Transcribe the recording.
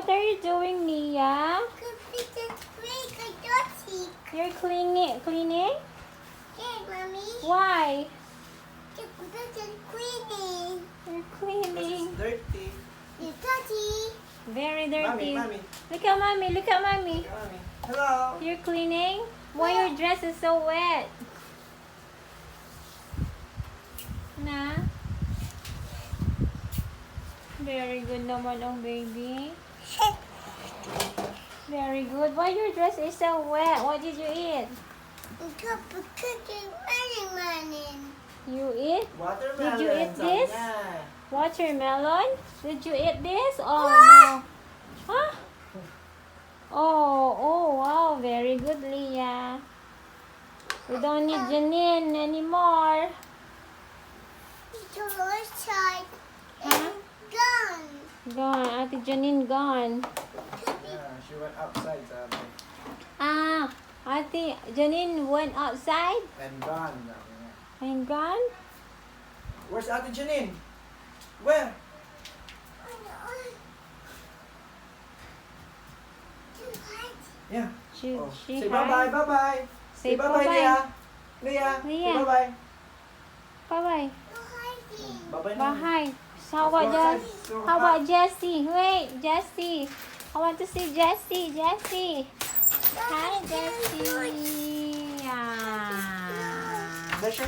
What are you doing, Lia? You're cleaning? Yeah, Mommy. Why? Cleaning. You're cleaning. It's dirty. You're dirty. Very dirty. Mommy. Look at mommy. Look at mommy. Mommy. Hello. You're cleaning? Why your dress is so wet? Na? Very good naman ang baby. Very good. Why your dress is so wet? What did you eat? Cooking running. You eat? Watermelon. Did you eat sabi this? niya. Watermelon? Did you eat this? Oh no. Huh? Oh, wow. Very good, Lia. We don't need Janine anymore. It's outside. Huh? And gone. Gone. Ate Janine gone. Yeah, she went outside, sabi. Ah, Ate Janine went outside And gone. Sabi niya. and gone? Where's Ate Janine? Where? Yeah. She Say hide. bye-bye, bye-bye. Say bye-bye, bye-bye. Leah. Leah. Say bye-bye. Bye-bye. Bye-bye na. Bye. So how about how about Jessie? Wait, Jessie. I want to see Jessie. Jessie. Hi, Jessie. Ah. That's your